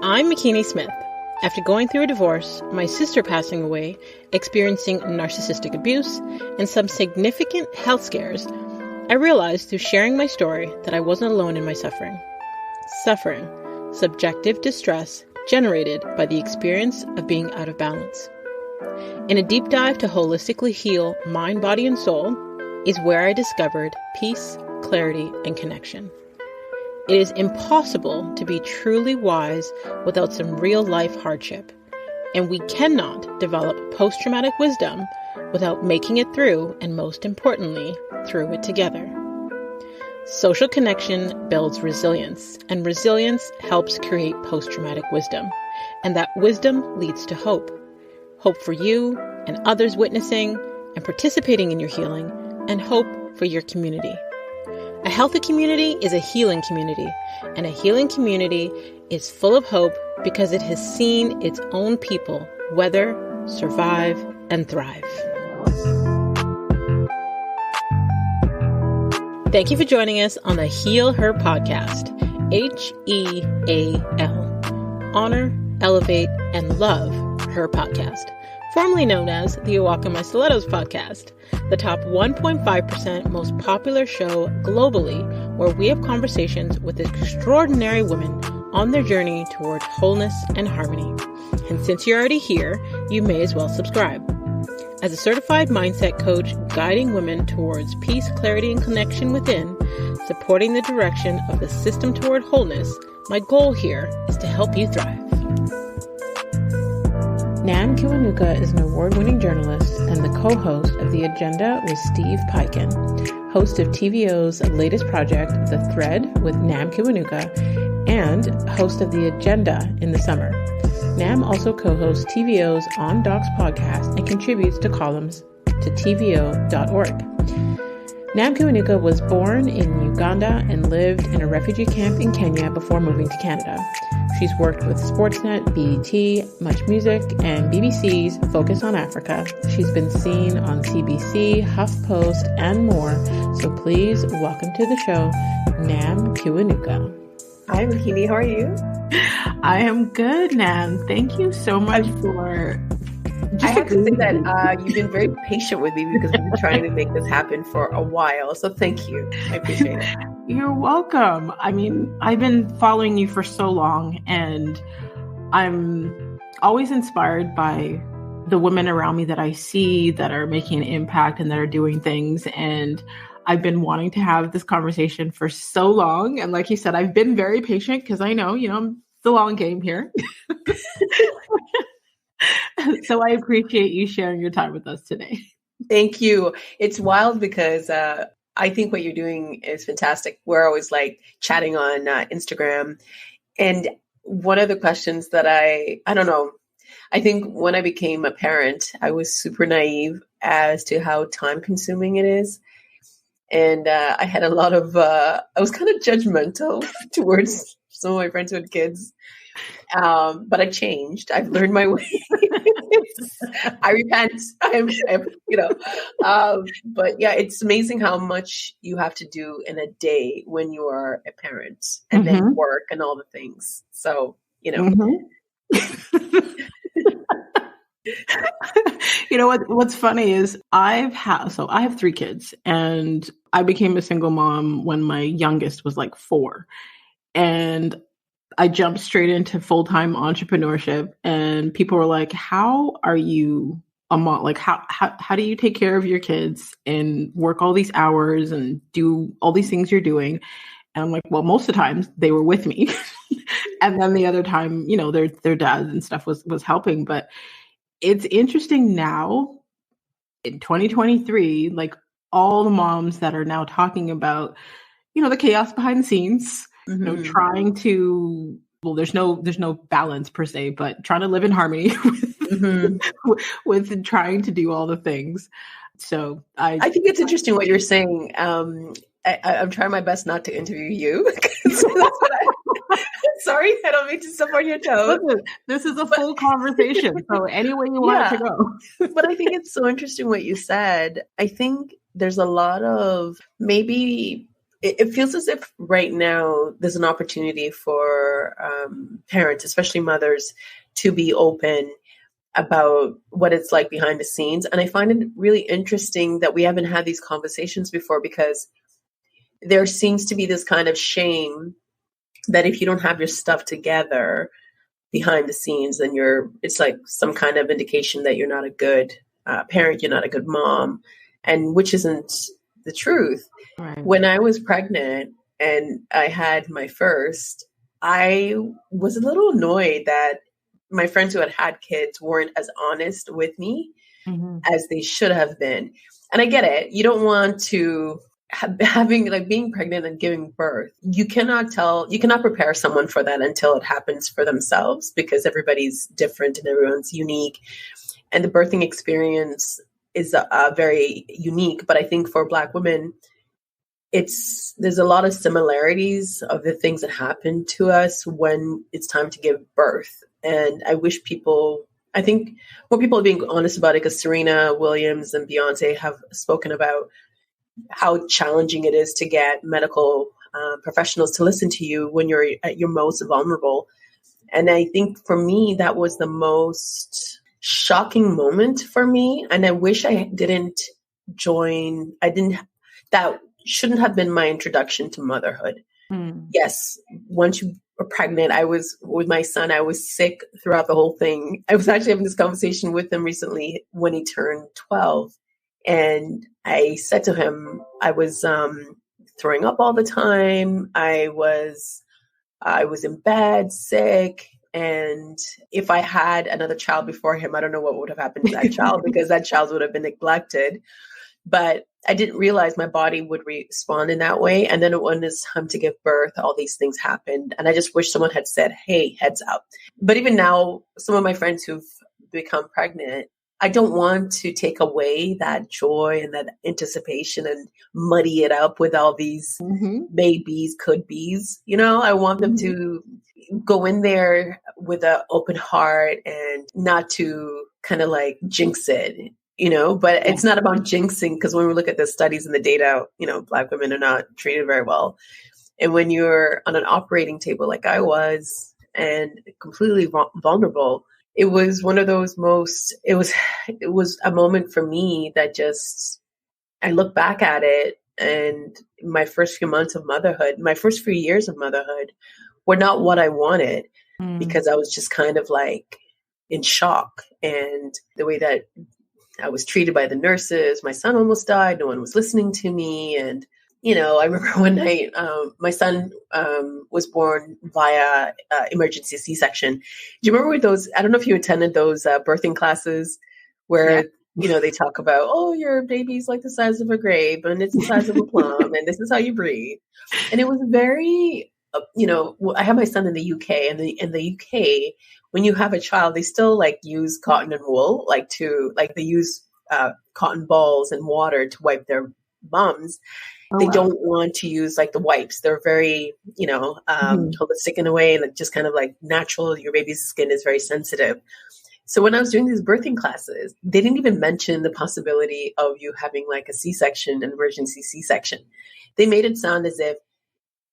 I'm McKinney Smith. After going through a divorce, my sister passing away, experiencing narcissistic abuse, and some significant health scares, I realized through sharing my story that I wasn't alone in my suffering. Suffering, subjective distress generated by the experience of being out of balance. In a deep dive to holistically heal mind, body, and soul is where I discovered peace, clarity, and connection. It is impossible to be truly wise without some real-life hardship, and we cannot develop post-traumatic wisdom without making it through, and most importantly, through it together. Social connection builds resilience, and resilience helps create post-traumatic wisdom, and that wisdom leads to hope. Hope for you and others witnessing and participating in your healing, and hope for your community. A healthy community is a healing community, and a healing community is full of hope because it has seen its own people weather, survive, and thrive. Thank you for joining us on the Heal Her podcast, HEAL. Honor, elevate, and love her podcast, formerly known as the Owaka My Stilettos podcast, the top 1.5% most popular show globally, where we have conversations with extraordinary women on their journey toward wholeness and harmony. And since you're already here, you may as well subscribe. As a certified mindset coach guiding women towards peace, clarity, and connection within, supporting the direction of the system toward wholeness, my goal here is to help you thrive. Nam Kiwanuka is an award-winning journalist and the co-host of The Agenda with Steve Paikin, host of TVO's latest project, The Thread with Nam Kiwanuka, and host of The Agenda in the summer. Nam also co-hosts TVO's On Docs podcast and contributes to columns to tvo.org. Nam Kiwanuka was born in Uganda and lived in a refugee camp in Kenya before moving to Canada. She's worked with Sportsnet, BET, MuchMusic, and BBC's Focus on Africa. She's been seen on CBC, Huff Post, and more. So please welcome to the show, Nam Kiwanuka. Hi, Makini. How are you? I am good, Nam. Thank you so much for... I have to say that you've been very patient with me because we've been trying to make this happen for a while. So thank you. I appreciate it. You're welcome. I mean, I've been following you for so long, and I'm always inspired by the women around me that I see that are making an impact and that are doing things. And I've been wanting to have this conversation for so long. And like you said, I've been very patient because I know, I'm the long game here. So I appreciate you sharing your time with us today. Thank you. It's wild because I think what you're doing is fantastic. We're always like chatting on Instagram. And one of the questions that I don't know, I think when I became a parent, I was super naive as to how time consuming it is. And I had a lot of, I was kind of judgmental towards some of my friends who had kids. But I've changed. I've learned my way. I repent. But yeah, it's amazing how much you have to do in a day when you are a parent and then work and all the things. So, What's funny is I have 3 kids, and I became a single mom when my youngest was like 4. And I jumped straight into full-time entrepreneurship, and people were like, how are you a mom? Like, how do you take care of your kids and work all these hours and do all these things you're doing? And I'm like, well, most of the times they were with me. And then the other time, their dads and stuff was helping. But it's interesting now in 2023, like all the moms that are now talking about, the chaos behind the scenes, trying to, there's no balance per se, but trying to live in harmony with trying to do all the things. So I think it's interesting what you're saying. I'm trying my best not to interview you. Sorry, I don't mean to step on your toes. Listen, this is a full conversation, so any way you want it to go. But I think it's so interesting what you said. I think there's a lot of maybe... It feels as if right now there's an opportunity for for parents, especially mothers, to be open about what it's like behind the scenes. And I find it really interesting that we haven't had these conversations before, because there seems to be this kind of shame that if you don't have your stuff together behind the scenes, then it's like some kind of indication that you're not a good parent, you're not a good mom, and which isn't the truth. Right. When I was pregnant and I had my first, I was a little annoyed that my friends who had kids weren't as honest with me as they should have been. And I get it. You don't want to being pregnant and giving birth. You cannot prepare someone for that until it happens for themselves, because everybody's different and everyone's unique. And the birthing experience is very unique. But I think for Black women, there's a lot of similarities of the things that happen to us when it's time to give birth. And I think more people are being honest about it, because Serena Williams and Beyonce have spoken about how challenging it is to get medical professionals to listen to you when you're at your most vulnerable. And I think for me, that was the most shocking moment for me. And I wish I didn't join. That shouldn't have been my introduction to motherhood. Yes. Once you were pregnant, I was with my son. I was sick throughout the whole thing. I was actually having this conversation with him recently when he turned 12. And I said to him, I was throwing up all the time. I was in bed, sick. And if I had another child before him, I don't know what would have happened to that child, because that child would have been neglected. But I didn't realize my body would respond in that way. And then when it's time to give birth, all these things happened. And I just wish someone had said, hey, heads up. But even now, some of my friends who've become pregnant, I don't want to take away that joy and that anticipation and muddy it up with all these maybes, could be's. I want them to go in there with an open heart and not to kind of like jinx it, but it's not about jinxing, because when we look at the studies and the data, Black women are not treated very well. And when you're on an operating table like I was and completely vulnerable, it was one of those it was a moment for me that just, I look back at it, and my first few months of motherhood, my first few years of motherhood were not what I wanted, because I was just kind of like in shock. And the way that I was treated by the nurses, my son almost died. No one was listening to me. And, I remember one night, my son was born via emergency C-section. Do you remember those? I don't know if you attended those birthing classes where, they talk about, oh, your baby's like the size of a grape and it's the size of a plum and this is how you breathe. And it was very, I have my son in the UK, and in the UK, when you have a child, they still use cotton and wool, they use cotton balls and water to wipe their bums. They don't want to use the wipes. They're very, holistic in a way, and just kind of natural. Your baby's skin is very sensitive. So when I was doing these birthing classes, they didn't even mention the possibility of you having a C-section, an emergency C-section. They made it sound as if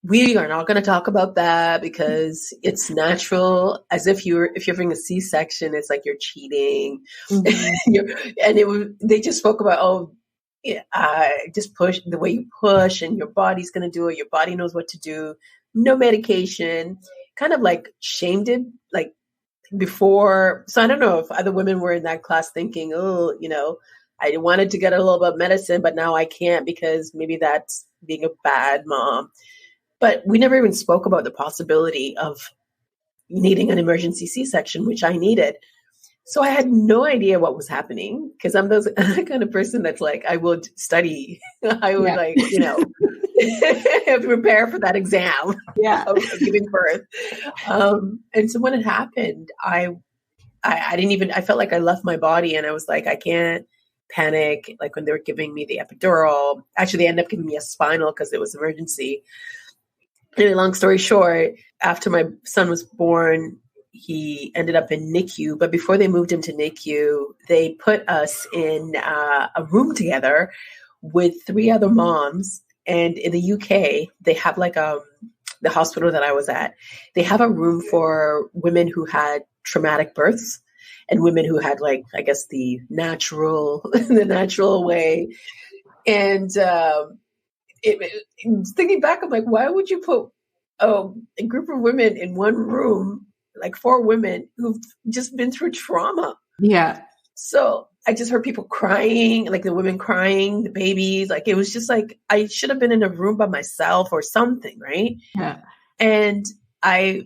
we are not going to talk about that because it's natural, as if if you're having a C-section, it's like you're cheating. They just spoke about, just push the way you push and your body's going to do it. Your body knows what to do. No medication, kind of shamed it before. So I don't know if other women were in that class thinking, I wanted to get a little bit of medicine, but now I can't because maybe that's being a bad mom. But we never even spoke about the possibility of needing an emergency C-section, which I needed. So I had no idea what was happening, because I'm the kind of person that's I would study. I would prepare for that exam of giving birth. And so when it happened, I felt like I left my body, and I was I can't panic. When they were giving me the epidural, actually they ended up giving me a spinal because it was emergency. Anyway, long story short, after my son was born, he ended up in NICU. But before they moved him to NICU, they put us in a room together with 3 other moms. And in the UK, they have the hospital that I was at, they have a room for women who had traumatic births and women who had, like, I guess the natural way. And thinking back, I'm like, why would you put a group of women in one room, like 4 women who've just been through trauma? Yeah. So I just heard people crying, like the women crying, the babies. Like, it was just like, I should have been in a room by myself or something, right? Yeah. And my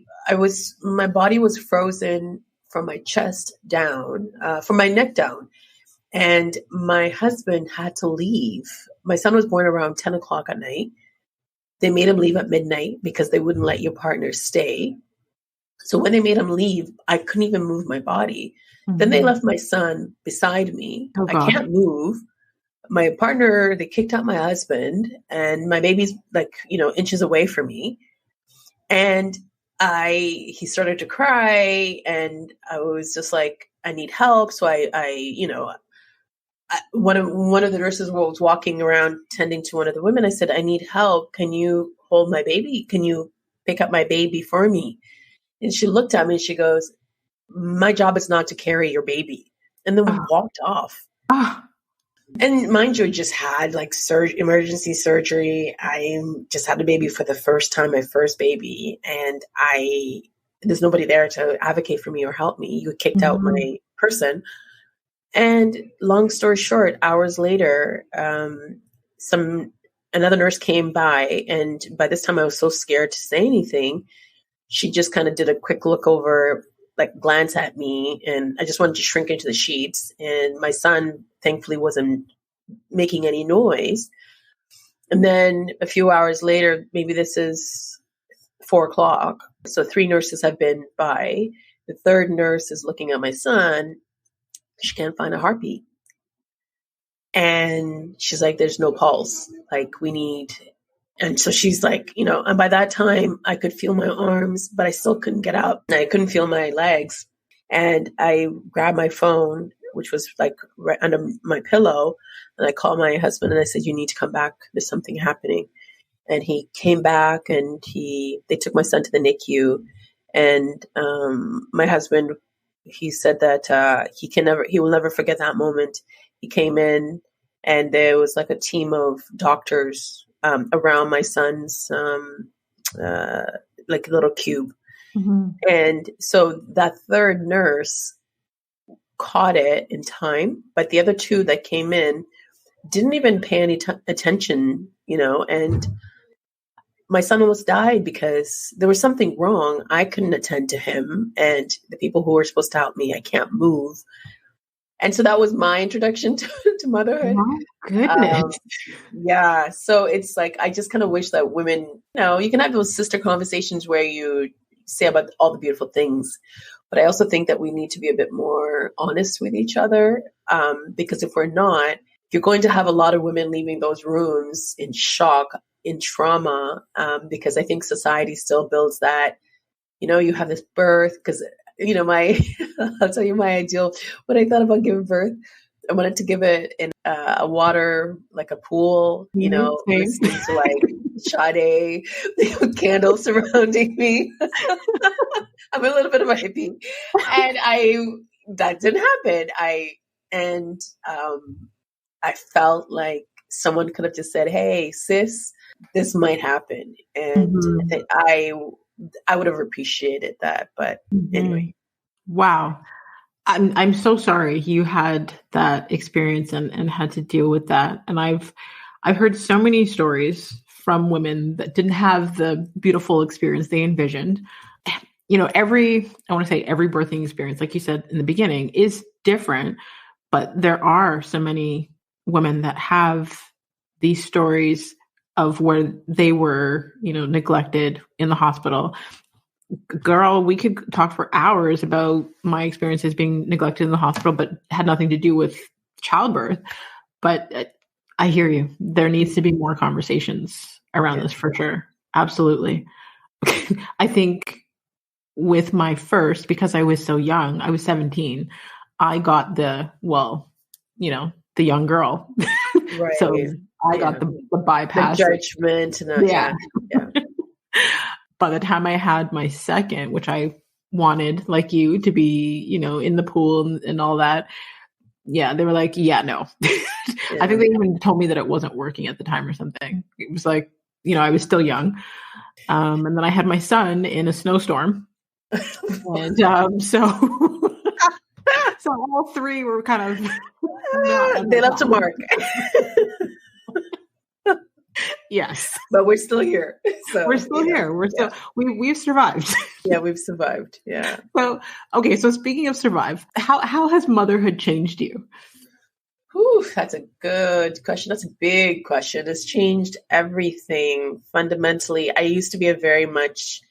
body was frozen from my chest down, from my neck down. And my husband had to leave. My son was born around 10 o'clock at night. They made him leave at midnight because they wouldn't let your partner stay. So when they made him leave, I couldn't even move my body. Mm-hmm. Then they left my son beside me. Oh, I can't move. My partner, they kicked out my husband, and my baby's like, inches away from me. And he started to cry, and I was just like, I need help. So one of the nurses was walking around tending to one of the women. I said, I need help. Can you hold my baby? Can you pick up my baby for me? And she looked at me and she goes, my job is not to carry your baby. And then we walked off. And mind you, I just had like emergency surgery. I just had a baby for the first time, my first baby. And there's nobody there to advocate for me or help me. You kicked out my person. And long story short, hours later, another nurse came by, and by this time I was so scared to say anything. She just kind of did a quick look over, like glance at me, and I just wanted to shrink into the sheets. And my son thankfully wasn't making any noise. And then a few hours later, maybe this is 4 o'clock. So 3 nurses have been by. The third nurse is looking at my son. She can't find a heartbeat. And she's like, there's no pulse. Like, we need. And so she's like, and by that time I could feel my arms, but I still couldn't get up. I couldn't feel my legs. And I grabbed my phone, which was like right under my pillow. And I called my husband and I said, you need to come back. There's something happening. And he came back, and they took my son to the NICU. And my husband, he said that he will never forget that moment. He came in, and there was like a team of doctors around my son's like little cube. Mm-hmm. And so that third nurse caught it in time, but the other 2 that came in didn't even pay any attention, and my son almost died because there was something wrong. I couldn't attend to him, and the people who were supposed to help me, I can't move. And so that was my introduction to motherhood. Oh, goodness. Yeah. So it's like, I just kind of wish that women, you can have those sister conversations where you say about all the beautiful things, but I also think that we need to be a bit more honest with each other. Because if we're not, you're going to have a lot of women leaving those rooms in shock, in trauma, because I think society still builds that, you have this birth, because I'll tell you my ideal. When I thought about giving birth, I wanted to give it in a water, like a pool, listening to like Sade, candles surrounding me. I'm a little bit of a hippie, and that didn't happen. I felt like someone could have just said, "Hey, sis, this might happen," and I would have appreciated that. But anyway. Wow. I'm so sorry you had that experience and had to deal with that. And I've heard so many stories from women that didn't have the beautiful experience they envisioned. Every birthing experience, like you said in the beginning, is different, but there are so many women that have these stories of where they were, neglected in the hospital. Girl, we could talk for hours about my experiences being neglected in the hospital, but had nothing to do with childbirth. But I hear you. There needs to be more conversations around this for sure. Absolutely. I think with my first, because I was so young, I was 17, I got the young girl. Right. So I got the bypass. The judgment. And yeah. by the time I had my second, which I wanted, like you, to be, in the pool and all that, yeah, they were like, yeah, no. Yeah. I think they even told me that it wasn't working at the time or something. It was like, I was still young. And then I had my son in a snowstorm. And so all three were kind of they left a mark. Yes, but we're still here. So we're still here. We're still we've survived. Yeah, we've survived. Yeah. So okay. So speaking of survive, how has motherhood changed you? Whew, that's a good question. That's a big question. It's changed everything fundamentally. I used to be very much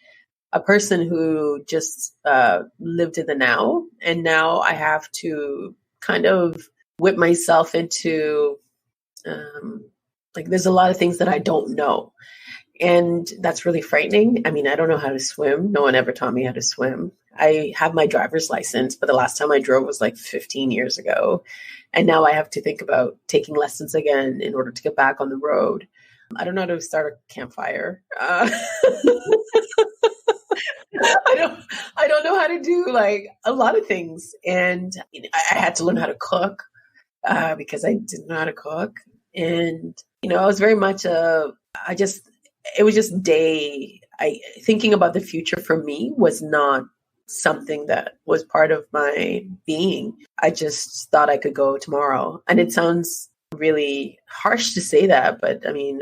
a person who just lived in the now. And now I have to kind of whip myself into, there's a lot of things that I don't know. And that's really frightening. I mean, I don't know how to swim. No one ever taught me how to swim. I have my driver's license, but the last time I drove was like 15 years ago. And now I have to think about taking lessons again in order to get back on the road. I don't know how to start a campfire. I don't know how to do like a lot of things. And I had to learn how to cook because I didn't know how to cook. And, I was very much it was just thinking about the future for me was not something that was part of my being. I just thought I could go tomorrow. And it sounds really harsh to say that, but I mean,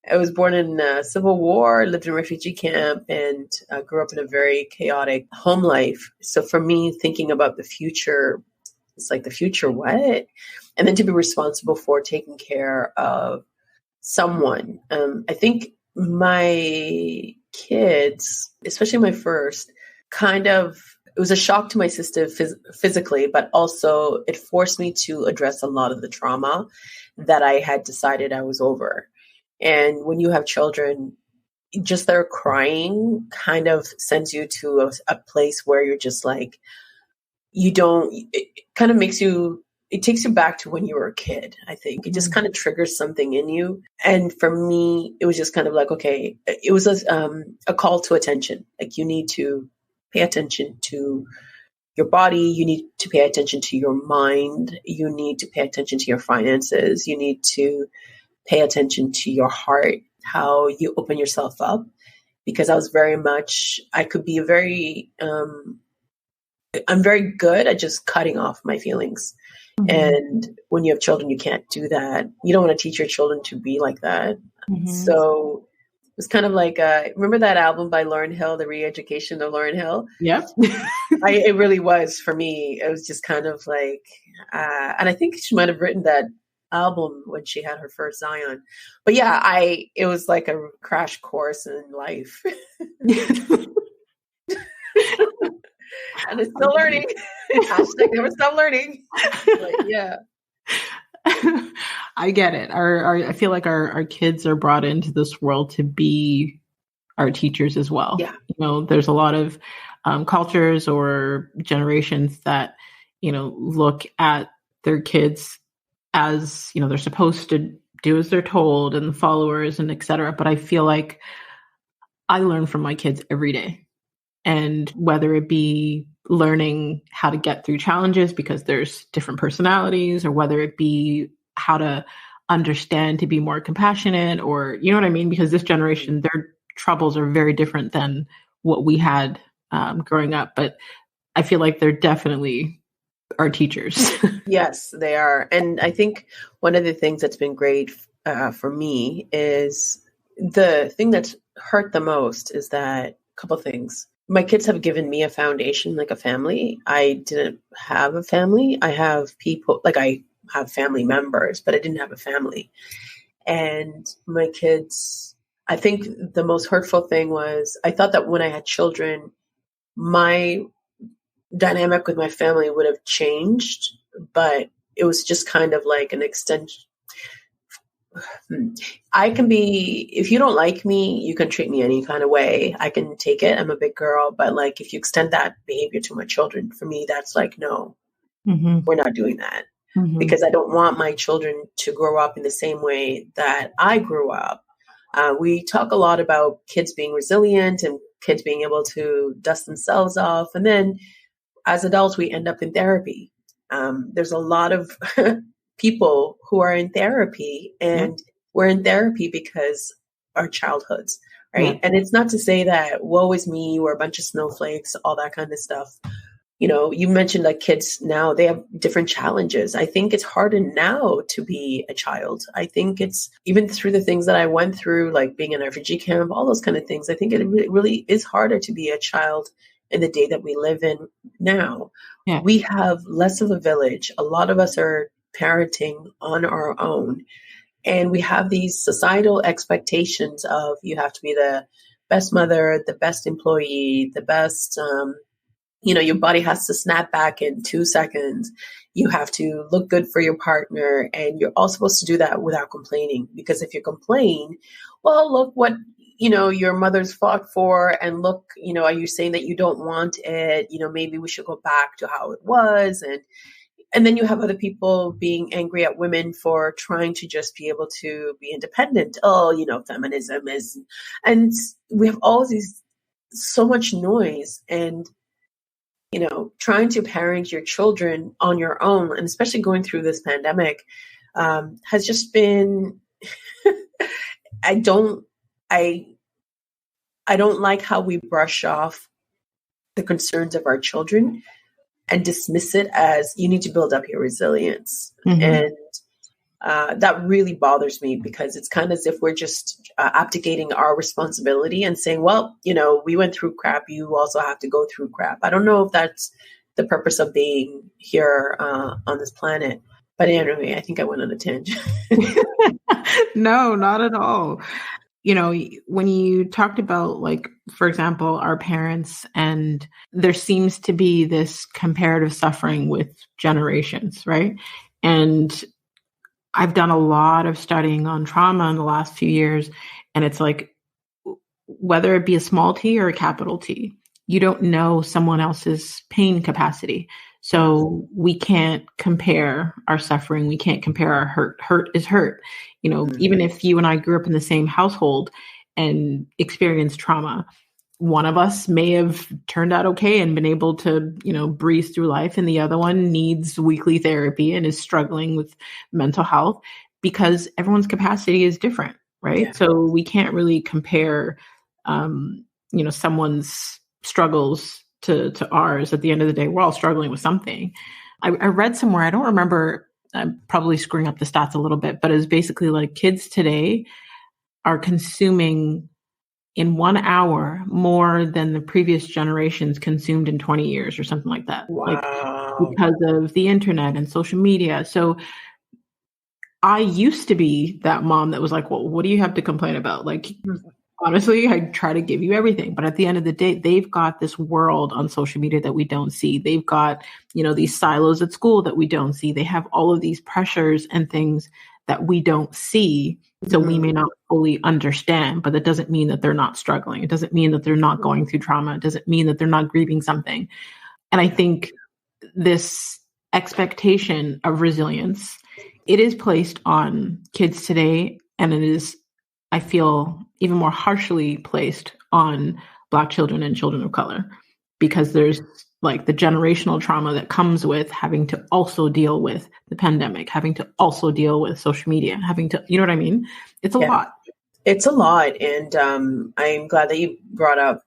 I was born in a civil war, lived in a refugee camp, and grew up in a very chaotic home life. So for me, thinking about the future, it's like the future, what? And then to be responsible for taking care of someone. I think my kids, especially my first, it was a shock to my system physically, but also it forced me to address a lot of the trauma that I had decided I was over. And when you have children, just their crying kind of sends you to a place where you're just like, it kind of it takes you back to when you were a kid, I think. It just kind of triggers something in you. And for me, it was just kind of like, okay, it was a call to attention. Like you need to pay attention to your body. You need to pay attention to your mind. You need to pay attention to your finances. You need to pay attention to your heart, how you open yourself up. Because I could be I'm very good at just cutting off my feelings. Mm-hmm. And when you have children, you can't do that. You don't want to teach your children to be like that. Mm-hmm. So it was kind of like, remember that album by Lauryn Hill, The Re-Education of Lauryn Hill? Yep. It really was for me. It was just kind of like, and I think she might have written that album when she had her first Zion. But yeah, it was like a crash course in life. And it's still learning. Hashtag never stop learning. But yeah. I get it. I feel like our kids are brought into this world to be our teachers as well. Yeah. There's a lot of cultures or generations that, look at their kids as, they're supposed to do as they're told and the followers and et cetera. But I feel like I learn from my kids every day. And whether it be learning how to get through challenges because there's different personalities, or whether it be how to understand to be more compassionate, or, you know what I mean? Because this generation, their troubles are very different than what we had growing up. But I feel like they're definitely our teachers. Yes, they are. And I think one of the things that's been great for me is the thing that's hurt the most is that a couple things. My kids have given me a foundation, like a family. I didn't have a family. I have people, like I have family members, but I didn't have a family. And my kids, I think the most hurtful thing was I thought that when I had children, my dynamic with my family would have changed, but it was just kind of like an extension. I can be, if you don't like me, you can treat me any kind of way. I can take it. I'm a big girl. But like, if you extend that behavior to my children, for me, that's like, no, we're not doing that. Because I don't want my children to grow up in the same way that I grew up. We talk a lot about kids being resilient and kids being able to dust themselves off. And then as adults, we end up in therapy. There's a lot of people who are in therapy, and we're in therapy because our childhoods, right? Yeah. And it's not to say that, woe is me, we're a bunch of snowflakes, all that kind of stuff. You know, you mentioned like kids now, they have different challenges. I think it's harder now to be a child. I think it's even through the things that I went through, like being in a refugee camp, all those kind of things. I think it really is harder to be a child in the day that we live in now. Yeah. We have less of a village. A lot of us are parenting on our own. And we have these societal expectations of you have to be the best mother, the best employee, the best, your body has to snap back in 2 seconds. You have to look good for your partner. And you're all supposed to do that without complaining. Because if you complain, well, look what, your mother's fought for. And look, are you saying that you don't want it? Maybe we should go back to how it was. And then you have other people being angry at women for trying to just be able to be independent. Oh, feminism is, and we have all these, so much noise, and, trying to parent your children on your own, and especially going through this pandemic, has just been, I don't like how we brush off the concerns of our children and dismiss it as you need to build up your resilience. Mm-hmm. And that really bothers me, because it's kind of as if we're just abdicating our responsibility and saying, well, we went through crap. You also have to go through crap. I don't know if that's the purpose of being here on this planet. But anyway, I think I went on a tangent. No, not at all. When you talked about, like, for example, our parents, and there seems to be this comparative suffering with generations, right? And I've done a lot of studying on trauma in the last few years, and it's like, whether it be a small t or a capital T, you don't know someone else's pain capacity. So we can't compare our suffering. We can't compare our hurt. Hurt is hurt. Even if you and I grew up in the same household and experienced trauma, one of us may have turned out okay and been able to, breeze through life. And the other one needs weekly therapy and is struggling with mental health, because everyone's capacity is different. Right. Yeah. So we can't really compare, someone's struggles to ours. At the end of the day, we're all struggling with something. I read somewhere, I don't remember, I'm probably screwing up the stats a little bit, but it's basically like kids today are consuming in 1 hour more than the previous generations consumed in 20 years or something like that. Wow. Like, because of the internet and social media. So I used to be that mom that was like, well, what do you have to complain about? Like, honestly, I try to give you everything. But at the end of the day, they've got this world on social media that we don't see. They've got, these silos at school that we don't see. They have all of these pressures and things that we don't see. So we may not fully understand, but that doesn't mean that they're not struggling. It doesn't mean that they're not going through trauma. It doesn't mean that they're not grieving something. And I think this expectation of resilience, it is placed on kids today, and it is, I feel, even more harshly placed on Black children and children of color, because there's like the generational trauma that comes with having to also deal with the pandemic, having to also deal with social media, having to, you know what I mean? It's a lot. It's a lot. And I'm glad that you brought up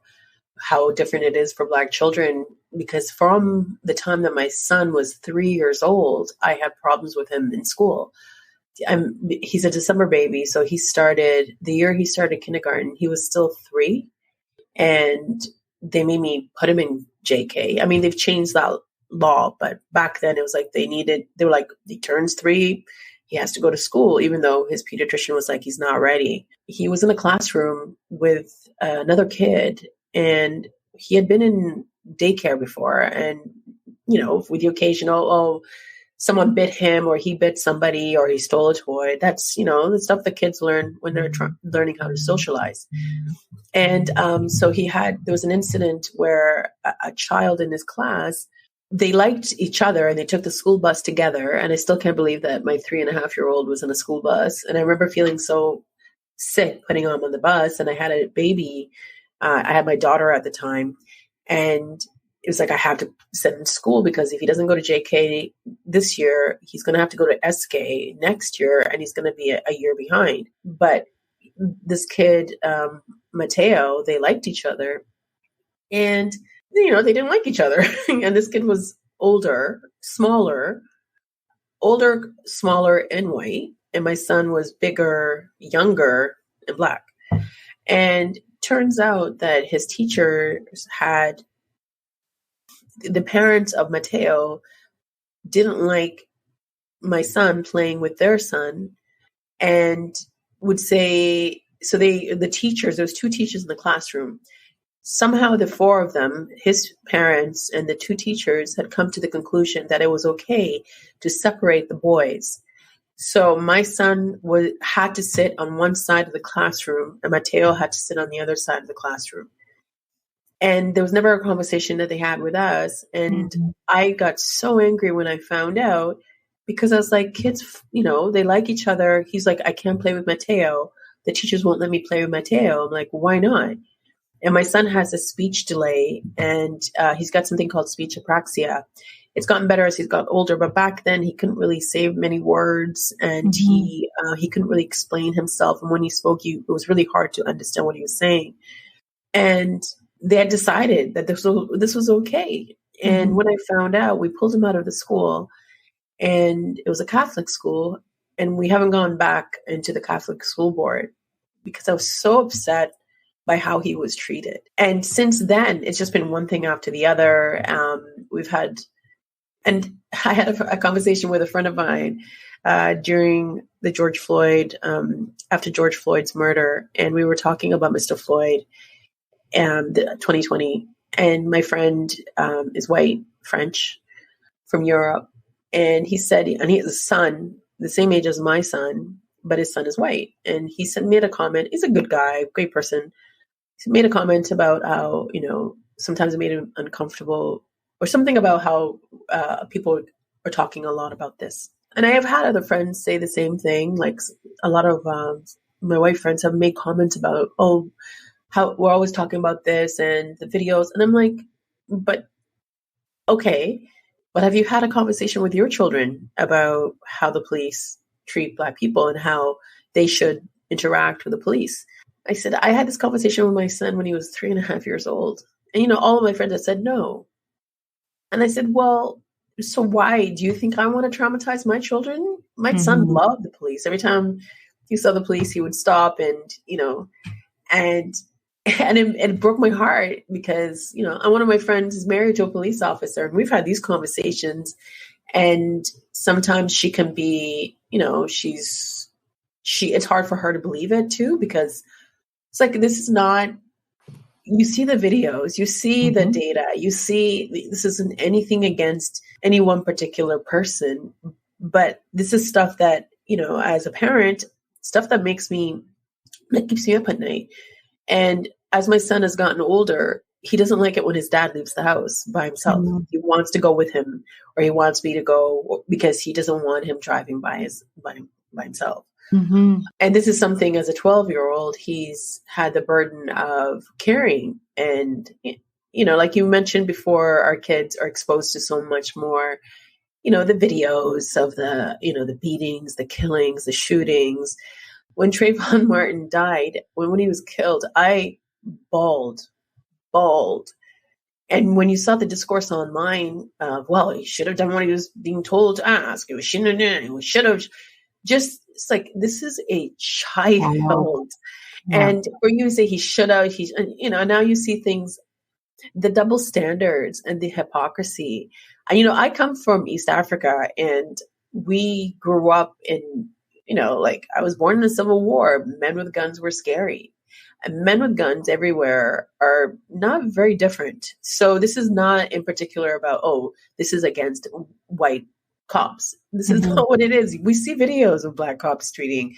how different it is for Black children, because from the time that my son was 3 years old, I had problems with him in school. He's a December baby. So the year he started kindergarten, he was still 3. And they made me put him in JK. I mean, they've changed that law, but back then it was like they were like, he turns 3, he has to go to school, even though his pediatrician was like, he's not ready. He was in a classroom with another kid, and he had been in daycare before. And, with the occasional, someone bit him, or he bit somebody, or he stole a toy. That's, the stuff that kids learn when they're learning how to socialize. And so there was an incident where a child in his class, they liked each other and they took the school bus together. And I still can't believe that my 3.5-year-old was in a school bus. And I remember feeling so sick putting him on the bus, and I had a baby. I had my daughter at the time, and it was like I have to send him to school because if he doesn't go to JK this year, he's going to have to go to SK next year, and he's going to be a year behind. But this kid, Mateo, they liked each other, and they didn't like each other. And this kid was older, smaller, and white, and my son was bigger, younger, and black. And turns out that his teachers had the parents of Mateo didn't like my son playing with their son, and would say, so the teachers, there was 2 teachers in the classroom. Somehow the 4 of them, his parents and the 2 teachers, had come to the conclusion that it was okay to separate the boys. So my son had to sit on one side of the classroom, and Mateo had to sit on the other side of the classroom. And there was never a conversation that they had with us. And I got so angry when I found out, because I was like, kids, they like each other. He's like, I can't play with Mateo. The teachers won't let me play with Mateo. I'm like, why not? And my son has a speech delay, and he's got something called speech apraxia. It's gotten better as he's got older, but back then he couldn't really say many words, and he couldn't really explain himself. And when he spoke, it was really hard to understand what he was saying. And they had decided that this was okay. And when I found out, we pulled him out of the school, and it was a Catholic school, and we haven't gone back into the Catholic school board because I was so upset by how he was treated. And since then, it's just been one thing after the other. I had a conversation with a friend of mine during the after George Floyd's murder, and we were talking about Mr. Floyd and 2020. And my friend is white, French, from Europe, and he said, and he has a son the same age as my son, but his son is white. And he made a comment. He's a good guy, great person. He made a comment about how sometimes it made him uncomfortable, or something about how people are talking a lot about this. And I have had other friends say the same thing. Like a lot of my white friends have made comments about, how we're always talking about this and the videos. And I'm like, but okay, but have you had a conversation with your children about how the police treat Black people and how they should interact with the police? I said, I had this conversation with my son when he was 3.5 years old. And, all of my friends had said no. And I said, well, so why do you think I want to traumatize my children? My son loved the police. Every time he saw the police, he would stop and it broke my heart because, one of my friends is married to a police officer, and we've had these conversations, and sometimes she can be, it's hard for her to believe it too, because it's like, this is not, you see the videos, you see the data, you see, this isn't anything against any one particular person, but this is stuff that, as a parent, stuff that keeps me up at night. And as my son has gotten older, he doesn't like it when his dad leaves the house by himself. He wants to go with him, or he wants me to go, because he doesn't want him driving by himself. And this is something, as a 12-year-old, he's had the burden of carrying. And, like you mentioned before, our kids are exposed to so much more, the videos of the beatings, the killings, the shootings. When Trayvon Martin died, when he was killed, I bawled. And when you saw the discourse online of, well, he should have done what he was being told to ask. He shouldn't have done. He should have just, it's like, this is a child. And for you to say he should have, now you see things, the double standards and the hypocrisy. And, I come from East Africa, and we grew up in, I was born in the Civil War. Men with guns were scary. And men with guns everywhere are not very different. So this is not in particular about, this is against white cops. This is not what it is. We see videos of Black cops treating,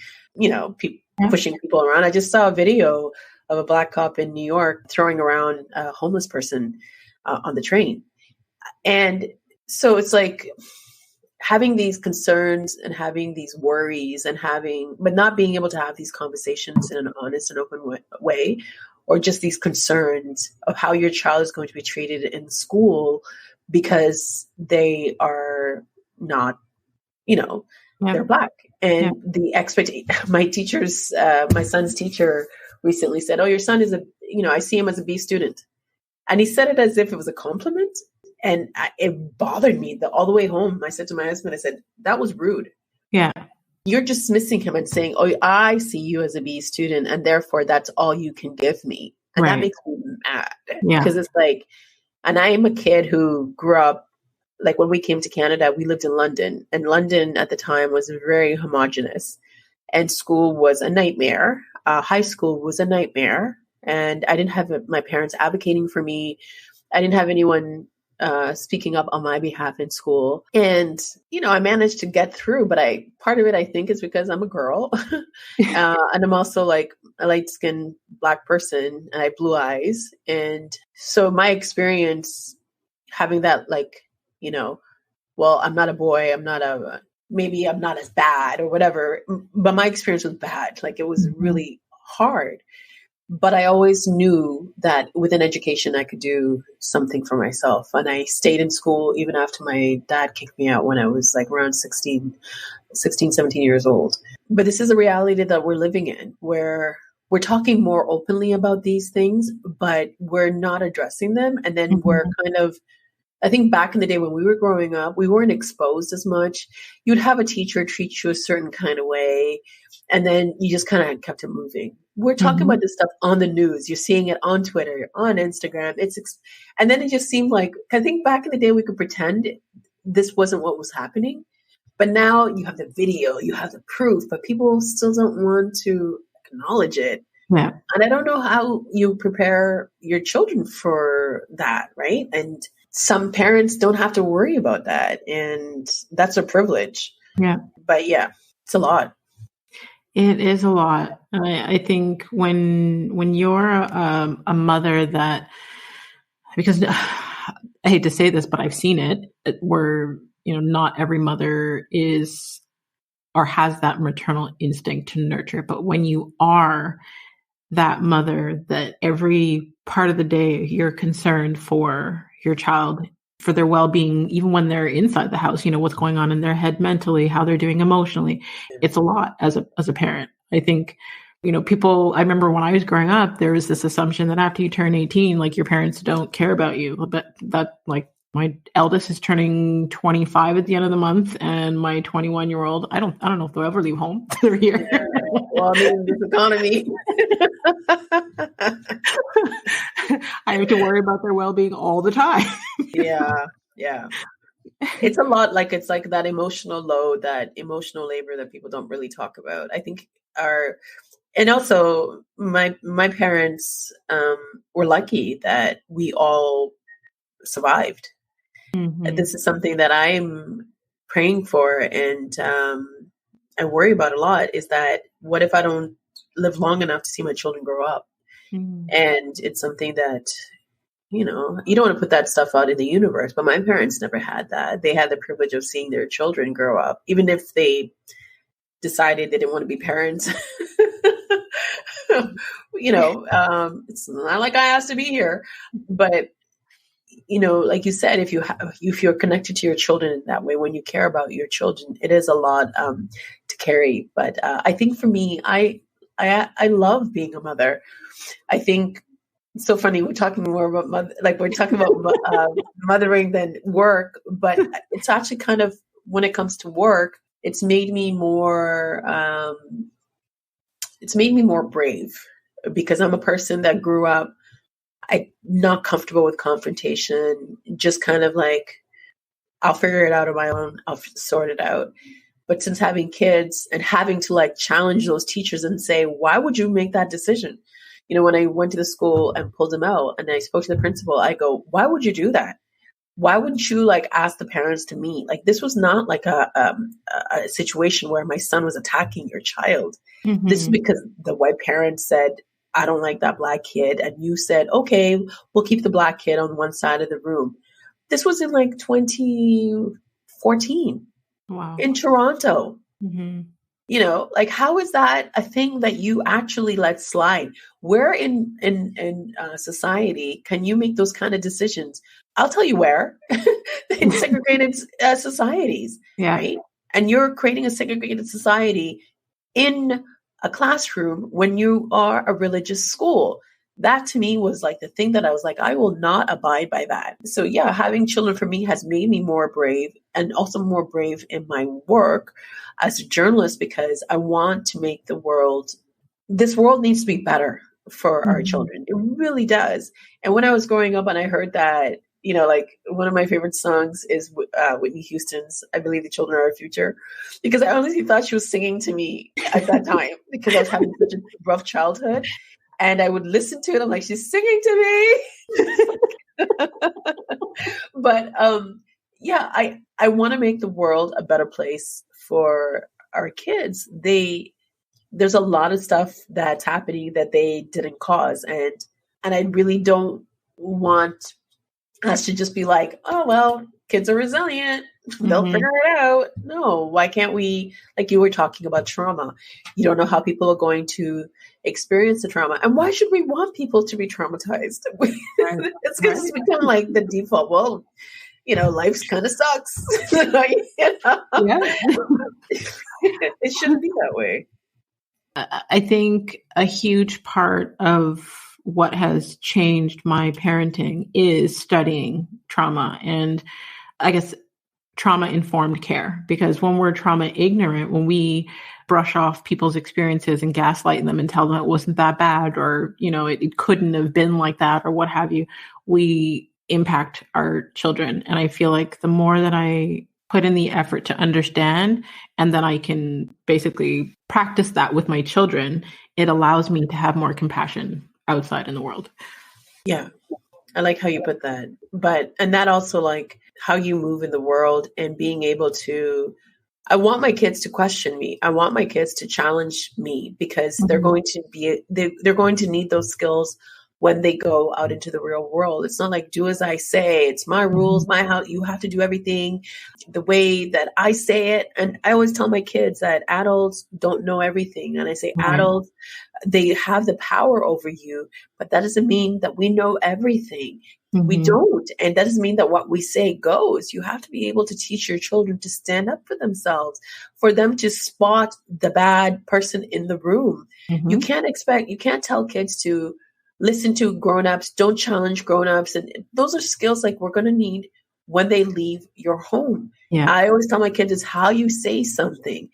pushing people around. I just saw a video of a Black cop in New York throwing around a homeless person on the train. And so it's like, having these concerns and having these worries and but not being able to have these conversations in an honest and open way, or just these concerns of how your child is going to be treated in school because they are not, they're Black. And the my son's teacher recently said, "Oh, your son is I see him as a B student." And he said it as if it was a compliment. And it bothered me all the way home. I said to my husband, I said, that was rude. Yeah. You're dismissing him and saying, "Oh, I see you as a B student, and therefore that's all you can give me." And that makes me mad. Because it's like, and I am a kid who grew up, like when we came to Canada, we lived in London. And London at the time was very homogenous. And school was a nightmare. High school was a nightmare. And I didn't have my parents advocating for me. I didn't have anyone speaking up on my behalf in school. And, I managed to get through, but part of it, I think, is because I'm a girl. And I'm also like a light-skinned Black person, and I have blue eyes. And so my experience having that, well, I'm not a boy, maybe I'm not as bad or whatever, but my experience was bad. Like, it was really hard. But I always knew that within education, I could do something for myself. And I stayed in school even after my dad kicked me out when I was like around 16, 17 years old. But this is a reality that we're living in, where we're talking more openly about these things, but we're not addressing them. And then we're kind of, I think back in the day when we were growing up, we weren't exposed as much. You'd have a teacher treat you a certain kind of way, and then you just kind of kept it moving. We're talking about this stuff on the news. You're seeing it on Twitter, on Instagram. And then it just seemed like, I think back in the day, we could pretend this wasn't what was happening. But now you have the video, you have the proof, but people still don't want to acknowledge it. Yeah. And I don't know how you prepare your children for that, right? And some parents don't have to worry about that. And that's a privilege. Yeah. But yeah, it's a lot. It is a lot. I think when you're a mother that, because I hate to say this, but I've seen it, where, not every mother is or has that maternal instinct to nurture. But when you are that mother that every part of the day you're concerned for your child, for their well-being, even when they're inside the house, what's going on in their head mentally, how they're doing emotionally. It's a lot as a parent. I think, I remember when I was growing up, there was this assumption that after you turn 18, like your parents don't care about you. But that, like, my eldest is turning 25 at the end of the month, and my 21-year-old, I don't know if they'll ever leave home. They're here. Yeah. Well, I mean, this economy. I have to worry about their well-being all the time. Yeah. It's a lot. It's like that emotional load, that emotional labor that people don't really talk about. I think and also my parents were lucky that we all survived. Mm-hmm. This is something that I'm praying for, and I worry about a lot, is that what if I don't live long enough to see my children grow up? Mm-hmm. And it's something that, you don't want to put that stuff out in the universe, but my parents never had that. They had the privilege of seeing their children grow up, even if they decided they didn't want to be parents. It's not like I asked to be here, but like you said, if you're connected to your children in that way, when you care about your children, it is a lot to carry. But I think for me, I love being a mother. I think it's so funny. We're talking more about we're talking about mothering than work, but it's actually kind of, when it comes to work, it's made me more brave, because I'm a person that grew up, I'm not comfortable with confrontation, just kind of like, I'll figure it out on my own, I'll sort it out. But since having kids and having to challenge those teachers and say, why would you make that decision? When I went to the school and pulled them out and I spoke to the principal, I go, why would you do that? Why wouldn't you ask the parents to meet? This was not a situation where my son was attacking your child. Mm-hmm. This is because the white parents said, I don't like that Black kid. And you said, okay, we'll keep the Black kid on one side of the room. This was in 2014. Wow. in Toronto. Mm-hmm. You know, like, how is that a thing that you actually let slide? Where in society can you make those kind of decisions? I'll tell you where. In segregated societies, Yeah. right? And you're creating a segregated society in a classroom when you are a religious school. That to me was like the thing that I was like, I will not abide by that. So yeah, having children for me has made me more brave, and also more brave in my work as a journalist, because I want to make this world needs to be better for our children. It really does. And when I was growing up and I heard that, you know, like, one of my favorite songs is Whitney Houston's I Believe the Children Are Our Future, because I honestly thought she was singing to me at that time, because I was having such a rough childhood. And I would listen to it. I'm like, she's singing to me. But yeah, I want to make the world a better place for our kids. There's a lot of stuff that's happening that they didn't cause. And I really don't want us to just be like, oh, well, kids are resilient. They'll figure it out. No, why can't we, like you were talking about trauma. You don't know how people are going to experience the trauma. And why should we want people to be traumatized? It's going to become like the default. Well, you know, life's kind of sucks. You know? It shouldn't be that way. I think a huge part of what has changed my parenting is studying trauma, and I guess trauma-informed care. Because when we're trauma ignorant, when we brush off people's experiences and gaslight them and tell them it wasn't that bad, or, you know, it couldn't have been like that, or what have you, we impact our children. And I feel like the more that I put in the effort to understand, and then I can basically practice that with my children, it allows me to have more compassion outside in the world. Yeah. I like how you put that. And that also, like, how you move in the world and being able to, I want my kids to question me. I want my kids to challenge me, because they're going to need those skills when they go out into the real world. It's not like, do as I say. It's my rules, my house. You have to do everything the way that I say it. And I always tell my kids that adults don't know everything. And I say adults, they have the power over you, but that doesn't mean that we know everything. We don't. And that doesn't mean that what we say goes. You have to be able to teach your children to stand up for themselves, for them to spot the bad person in the room. You can't tell kids to listen to grown-ups, don't challenge grown-ups. And those are skills like we're going to need when they leave your home. I always tell my kids, it's how you say something.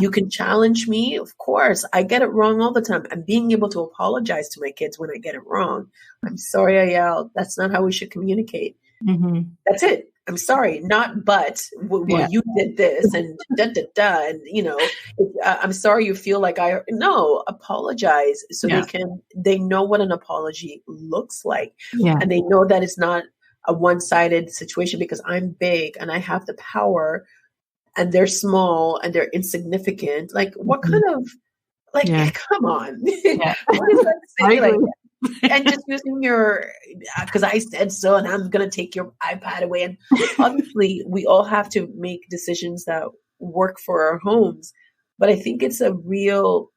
You can challenge me. Of course, I get it wrong all the time. And being able to apologize to my kids when I get it wrong. I'm sorry I yelled. That's not how we should communicate. That's it. I'm sorry, not but. Well, you did this and and you know, I'm sorry you feel like apologize so they know what an apology looks like, and they know that it's not a one-sided situation, because I'm big and I have the power, and they're small and they're insignificant. Like, what kind of come on? What is that to say? Like, and just using your, because I said so, and I'm going to take your iPad away. And obviously, we all have to make decisions that work for our homes. But I think it's a real,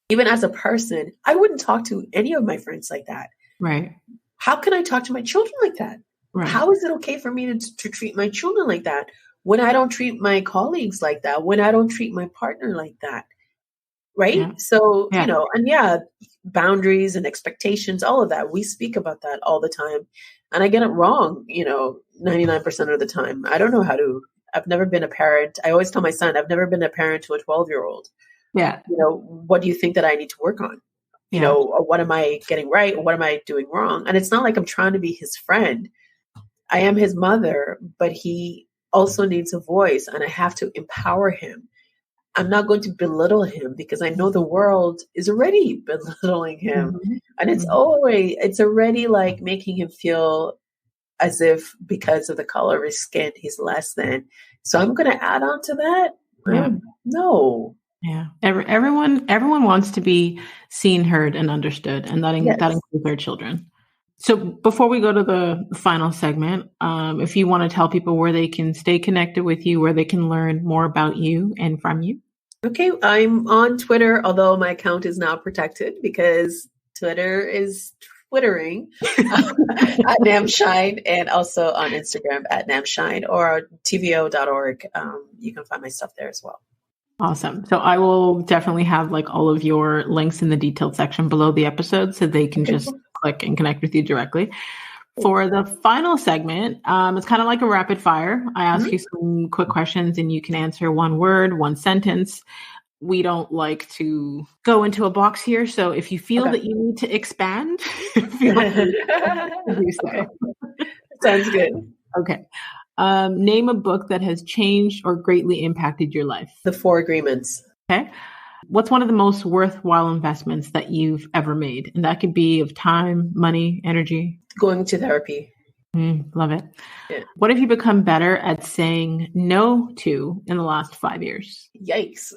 even as a person, I wouldn't talk to any of my friends like that. Right. How can I talk to my children like that? Right. How is it okay for me to treat my children like that when I don't treat my colleagues like that, when I don't treat my partner like that? Right. So, you know, and boundaries and expectations, all of that. We speak about that all the time. And I get it wrong, 99% of the time. I don't know I've never been a parent. I always tell my son, I've never been a parent to a 12-year-old. What do you think that I need to work on? Or what am I getting right? Or what am I doing wrong? And it's not like I'm trying to be his friend. I am his mother, but he also needs a voice, and I have to empower him. I'm not going to belittle him, because I know the world is already belittling him. And it's already like making him feel as if because of the color of his skin, he's less than. So I'm going to add on to that. No. Yeah. Everyone wants to be seen, heard, and understood. And that includes our children. So before we go to the final segment, if you want to tell people where they can stay connected with you, where they can learn more about you and from you. Okay, I'm on Twitter, although my account is now protected because Twitter is twittering at NamShine, and also on Instagram at NamShine or tvo.org. You can find my stuff there as well. Awesome. So I will definitely have like all of your links in the detailed section below the episode so they can just click and connect with you directly. For the final segment, it's kind of like a rapid fire. I ask you some quick questions and you can answer one word, one sentence. We don't like to go into a box here. So if you feel that you need to expand, feel free to do so. Sounds good. Okay. Name a book that has changed or greatly impacted your life. The 4 Agreements. Okay. What's one of the most worthwhile investments that you've ever made? And that could be of time, money, energy. Going to therapy. Love it. Yeah. What have you become better at saying no to in the last 5 years? Yikes.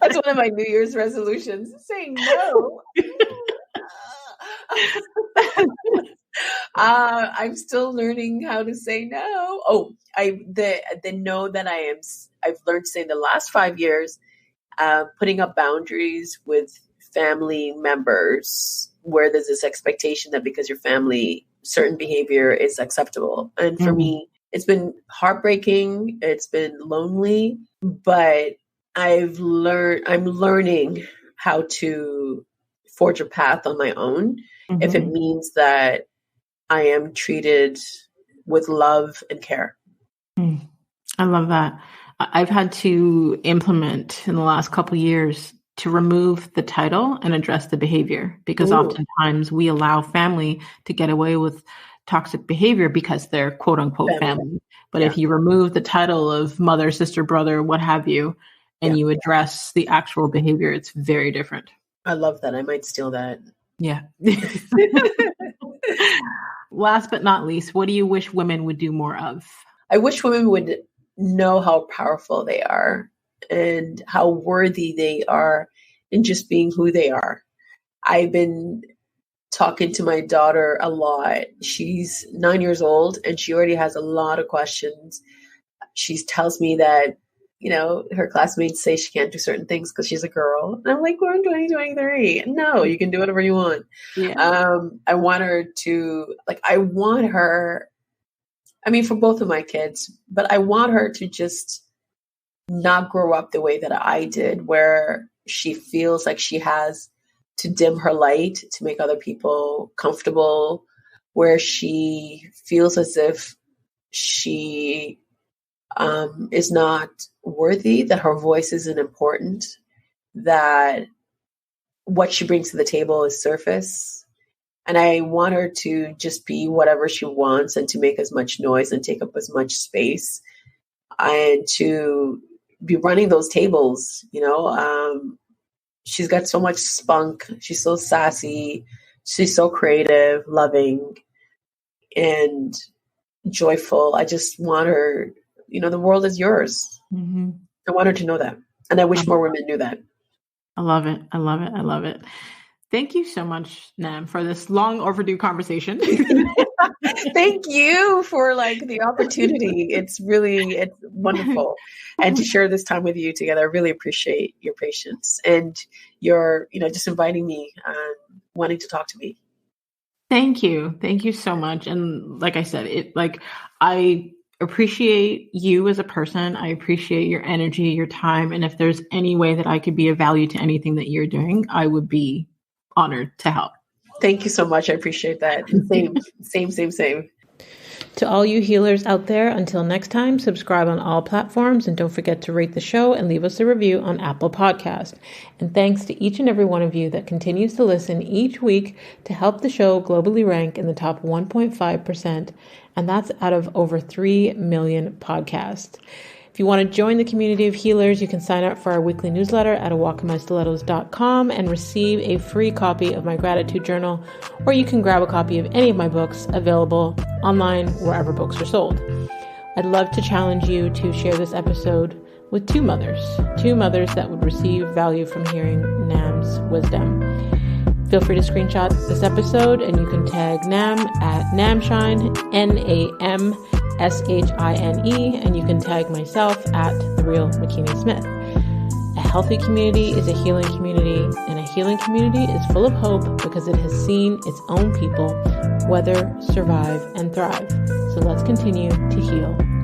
That's one of my New Year's resolutions, saying no. I'm still learning how to say no. Oh, the no that I've learned to say in the last 5 years, putting up boundaries with family members where there's this expectation that because your family, certain behavior is acceptable. And for me, it's been heartbreaking. It's been lonely, but I'm learning how to forge a path on my own. If it means that I am treated with love and care. I love that. I've had to implement in the last couple of years to remove the title and address the behavior, because oftentimes we allow family to get away with toxic behavior because they're quote unquote family. But if you remove the title of mother, sister, brother, what have you, and you address the actual behavior, it's very different. I love that. I might steal that. Yeah. Last but not least, what do you wish women would do more of? I wish women would know how powerful they are and how worthy they are in just being who they are. I've been talking to my daughter a lot. She's 9 years old and she already has a lot of questions. She tells me that, her classmates say she can't do certain things because she's a girl. And I'm like, we're in 2023. No, you can do whatever you want. Yeah. I want her for both of my kids, but I want her to just not grow up the way that I did, where she feels like she has to dim her light to make other people comfortable, where she feels as if she is not worthy, that her voice isn't important, that what she brings to the table is surface. And I want her to just be whatever she wants and to make as much noise and take up as much space and to be running those tables. She's got so much spunk. She's so sassy. She's so creative, loving, and joyful. I just want her, the world is yours. I want her to know that. And I wish more women knew that. I love it. I love it. I love it. Thank you so much, Nam, for this long overdue conversation. Thank you for the opportunity. It's wonderful. And to share this time with you together, I really appreciate your patience and your, just inviting me and wanting to talk to me. Thank you. Thank you so much. And like I said, I appreciate you as a person. I appreciate your energy, your time. And if there's any way that I could be of value to anything that you're doing, I would be honored to help. Thank you so much. I appreciate that. Same. To all you healers out there, until next time, subscribe on all platforms and don't forget to rate the show and leave us a review on Apple Podcast. And thanks to each and every one of you that continues to listen each week to help the show globally rank in the top 1.5%. And that's out of over 3 million podcasts. If you want to join the community of healers, you can sign up for our weekly newsletter at awalkinmystilettos.com and receive a free copy of my gratitude journal, or you can grab a copy of any of my books available online wherever books are sold. I'd love to challenge you to share this episode with two mothers that would receive value from hearing Nam's wisdom. Feel free to screenshot this episode and you can tag Nam at Namshine, NAMSHINE, and you can tag myself at The Real McKinney Smith. A healthy community is a healing community, and a healing community is full of hope because it has seen its own people weather, survive, and thrive. So let's continue to heal